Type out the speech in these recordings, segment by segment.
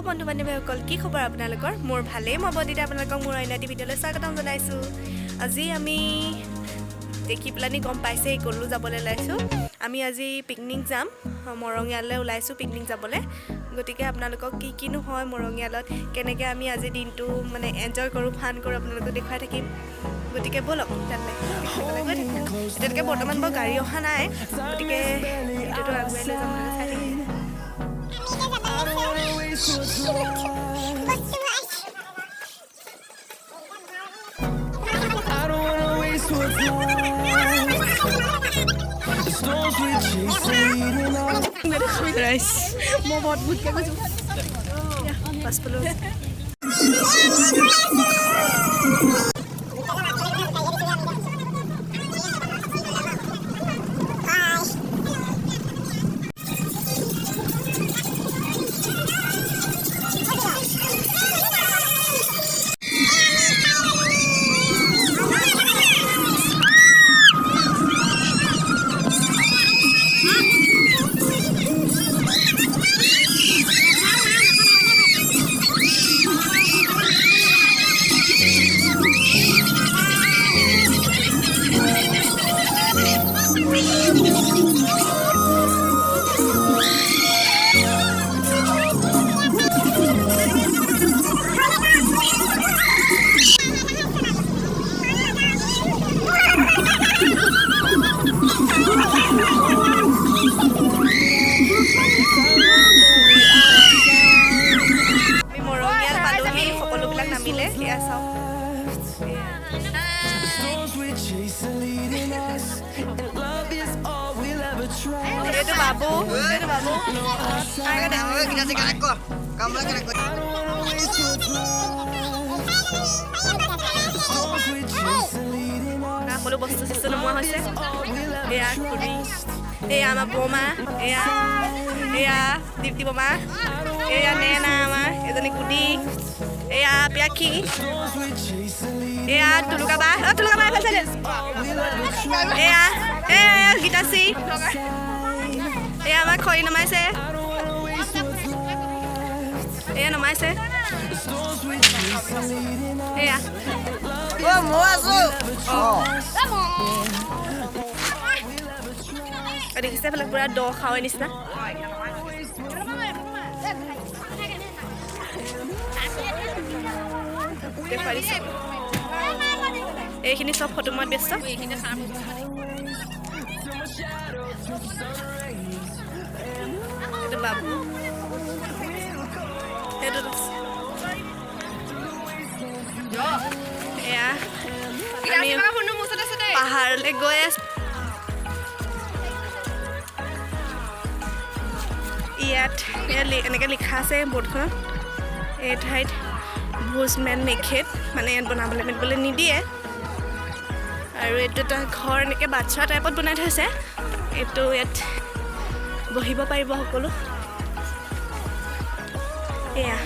বন্ধু বান্ধৱীসকল কি খবৰ আপোনালোকৰ মোৰ ভালেই মই বদিতা আপোনালোকক মোৰ অন্য এটি ভিডিঅ'লৈ স্বাগতম জনাইছোঁ আজি আমি দেখি পেলানি গম পাইছেই ক'লৈ যাবলৈ ওলাইছোঁ আমি আজি পিকনিক যাম মৰঙিয়ালৈ ওলাইছোঁ পিকনিক যাবলৈ গতিকে আপোনালোকক কি কিনো হয় মৰঙিয়ালত কেনেকৈ আমি আজি দিনটো মানে এনজয় কৰোঁ ফান কৰোঁ আপোনালোকক দেখুৱাই থাকিম গতিকে ব'লক তেন্তে এতিয়ালৈকে বৰ্তমান বাৰু গাড়ী অহা নাই গতিকে ভিডিঅ'টো আগুৱাই লৈ যাম চাই থাকিম Rice. Mau buat but kayak gitu. Ya, pas belum. Itu babu. Ayo deh, kita sekarang aku. Kamu lagi aku. Nah, kalau bos tu sisa semua hasil. Ya, kuri. Ya, ama boma. Ya, Dipti boma. Ya, Nena ama. Itu ni kudi. Ya, Piaki. Ya, tulu kabah. Tulu kabah apa saja? Ya, kita sih. Ya, mak koi namai se. Ya, namai se. Ya. Oh, mau masuk. Oh. Ada kisah pelak pura doh kawan ini sih. এইখিনি সব photo মই ব্যস্ত বাবু পাহাৰলৈ গৈ আছো ইয়াত এনেকৈ লিখা আছে বৰ্ডখনত এই ঠাইত ভোজমেন নিষেধ মানে ইয়াত বনাবলৈ মেলিবলৈ নিদিয়ে আৰু এইটো এটা ঘৰ এনেকৈ বাচ্চা টাইপত বনাই থৈছে এইটো ইয়াত বহিব পাৰিব সকলো এয়া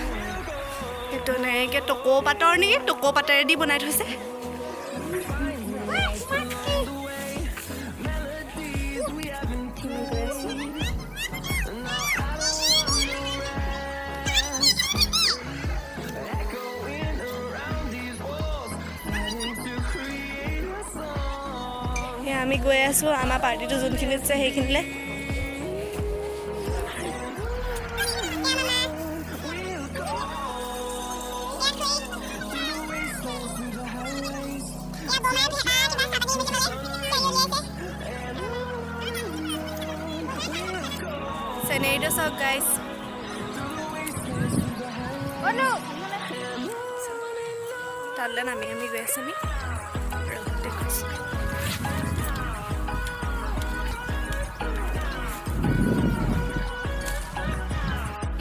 এইটো এনেকৈ টকৌ পাতৰ নেকি টকৌ পাতেৰেদি বনাই থৈছে আমি গৈ আছোঁ আমাৰ পাৰ্টিটো যোনখিনিত আছে সেইখিনিলে Scenario so guys. Oh no. Talle nami goi asu ni.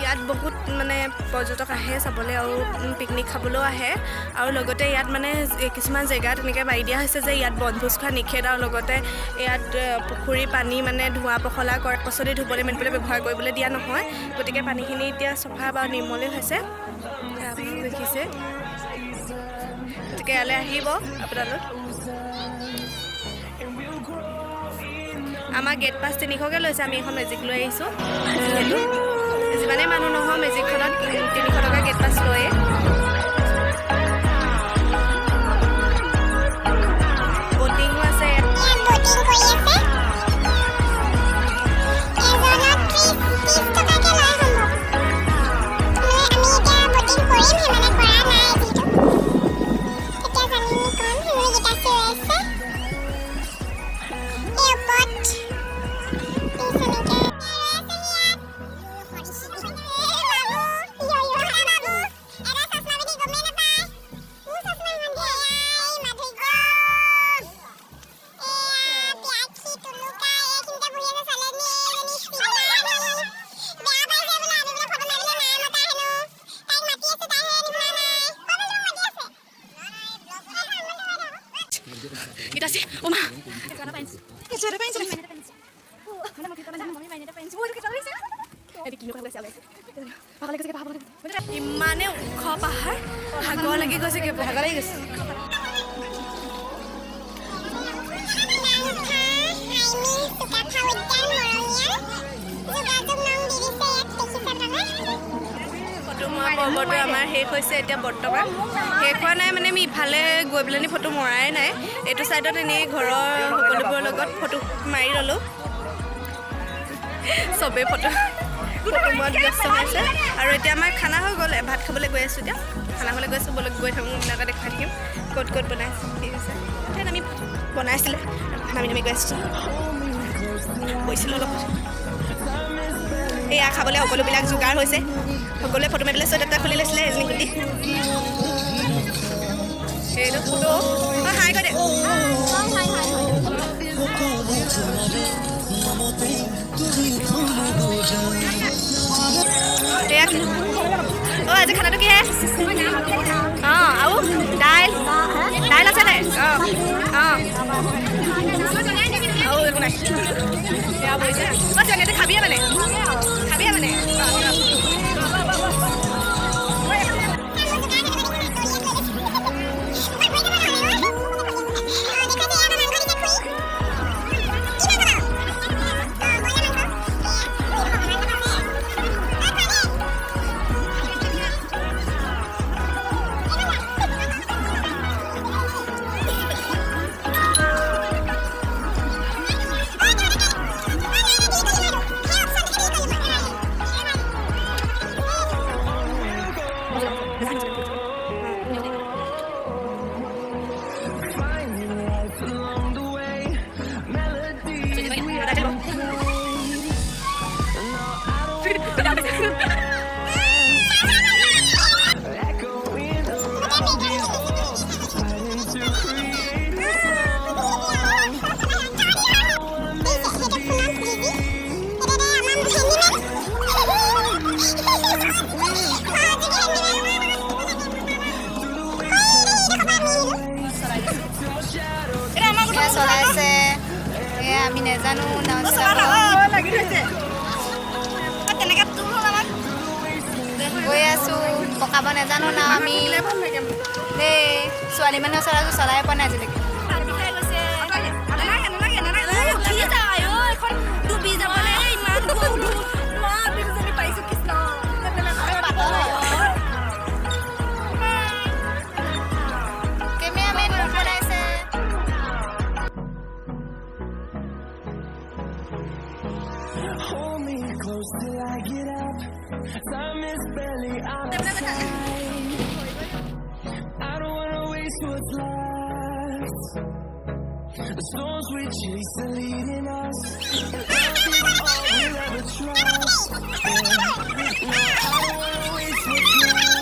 ইয়াত বহুত মানে পৰ্যটক আহে চাবলৈ আৰু পিকনিক খাবলৈও আহে আৰু লগতে ইয়াত মানে কিছুমান জেগাত এনেকৈ বাৰি দিয়া হৈছে যে ইয়াত বনভোজ খোৱা নিষেধ আৰু লগতে ইয়াত পুখুৰীৰ পানী মানে ধোৱা পখলা কৰা পাচলি ধুবলৈ মেলিবলৈ ব্যৱহাৰ কৰিবলৈ দিয়া নহয় গতিকে পানীখিনি এতিয়া চফা বা নিৰ্মলেই হৈছে দেখিছে গতিকে ইয়ালৈ আহিব আপোনালোক আমাৰ গেট পাছ 300কৈ লৈছে আমি এখন মেজিক লৈ আহিছোঁ যিহেতু যিমানেই মানুহ নহয় মেজিকখনত 300 টকা গেট পাছ লয়ে বটিঙো আছে Kita sih, Oma. Cara apa ini? Mana mau kita mana mau main apa ini? Semua kita bisa. Jadi kilo kan siapa? Pakai lagi ke pakai. Imane kho pahar. Hagor lagi গৈছে ke hagor lagi গৈছে. ফটোটো আমাৰ শেষ হৈছে এতিয়া বৰ্তমান শেষ হোৱা নাই মানে আমি ইফালে গৈ পেলানি ফটো মৰাই নাই এইটো চাইডত এনেই ঘৰৰ সকলোবোৰৰ লগত ফটো মাৰি ল'লোঁ চবেই ফটো মৰাত ব্যস্ত হৈছে আৰু এতিয়া আমাৰ খানা হৈ গ'ল ভাত খাবলৈ গৈ আছোঁ এতিয়া খানা খাবলৈ গৈ আছোঁ বলক গৈ থাকোঁ এনেকৈ দেখাই থাকিম ক'ত ক'ত বনাইছোঁ ঠিক আছে ঠাইত আমি বনাইছিলে নামি নামি গৈ আছোঁ গৈছিলোঁ অলপ এয়া খাবলৈ সকলোবিলাক যোগাৰ হৈছে সকলোৱে ফটো মাৰিবলৈ চুৱেটাৰ খুলি লৈছিলে এজনী সেইটো ফটো হাই কৰে আজি খানাটো কি অঁ আৰু দাইল দাইল আছে নাই অঁ অঁ আৰু একো নাই বেয়া পৰিছে অঁ তেনেকৈ খাবিয়ে মানে চলাইছে আমি নেজানো গৈ আছোঁ পকাব নেজানো না আমি দেই ছোৱালী মানুহ চলাই পোৱা নাই আজিলৈকে Till I get up, time is barely on our side. I don't wanna waste what's left. The storms we chase are leading us, and love is all we'll ever trust. No, I don't wanna waste what's left.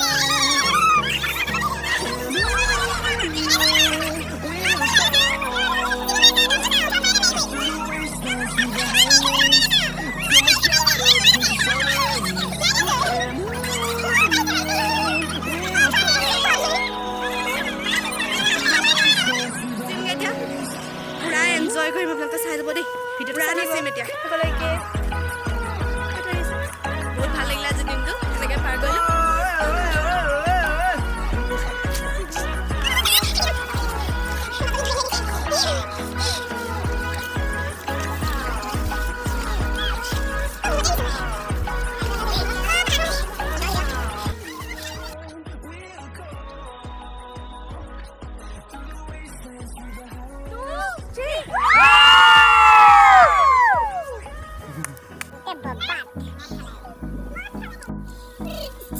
চা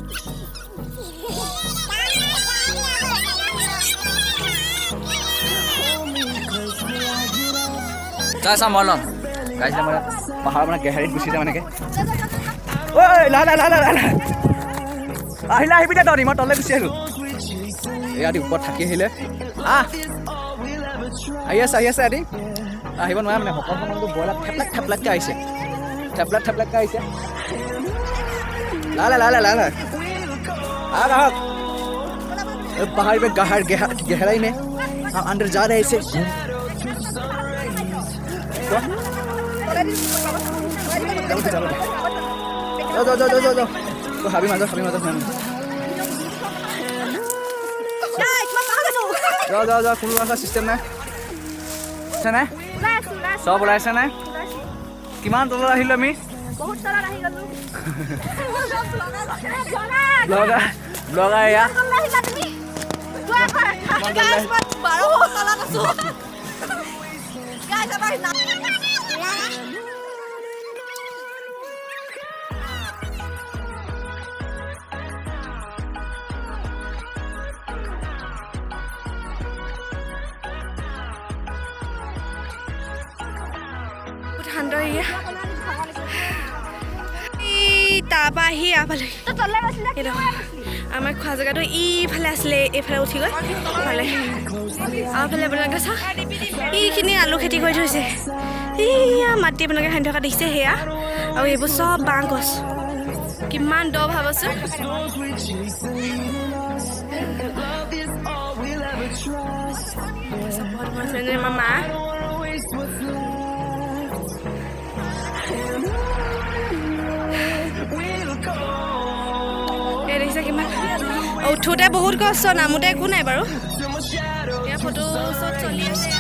চা মই ল'ম guys মানে পাহাৰৰ মানে গেহাৰীত গুচি যাম এনেকৈ ঐ আহিলে আহিবি দে তহঁতি মই তললৈ গুচি আহিলোঁ ইয়াত ওপৰত থাকি আহিলে আহি আছে আদি আহিব নোৱাৰে মানে সকলো মানুহটো ব্ৰইলাৰ থেপলাককৈ আহিছে থেপলাককৈ আহিছে লালে आहक पहाड़ पे गहराई में हम अंदर जा रहे हैं जाओ हाबी माजो जाओ কোনো এটা সিস্টেম নাই আছে নাই সব ওলাইছে নাই কিমান তলত আহিলো আমি বহুত তলত আহি গলো ব্লগাৰ এয়া ঠাণ্ডা তাৰপৰা আহি আফালে আমাৰ খোৱা জেগাটো ইফালে আছিলে এইফালে উঠি গৈ ফালে আফালে আপোনালোকে চা এইখিনি আলু খেতি কৰি থৈছে এয়া মাটি আপোনালোকে খান্দি থকা দেখিছে সেয়া আৰু এইবোৰ চব বাঁহ গছ কিমান দ ভাবচোন আমাৰ মা দেখিছে কিমান উঠোতে বহুত কষ্ট নামোতে একো নাই বাৰু এতিয়া ফটো চব চলি আছে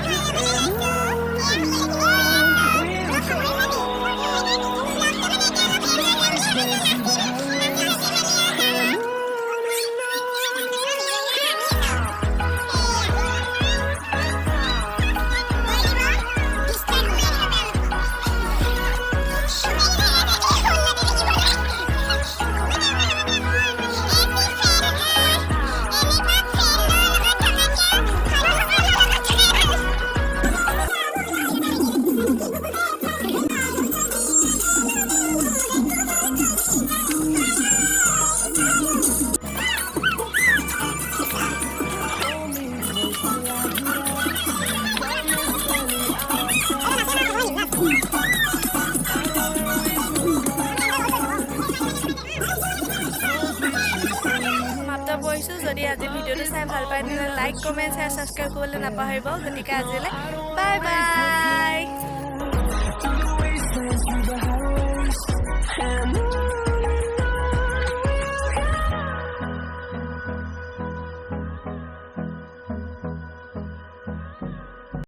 যদি আজি ভিডিঅ'টো চাই ভাল পায় তেন্তে লাইক কমেণ্ট শ্বেয়াৰ ছাবস্ক্ৰাইব কৰিবলৈ নাপাহৰিব গতিকে আজিলৈ বাই বাই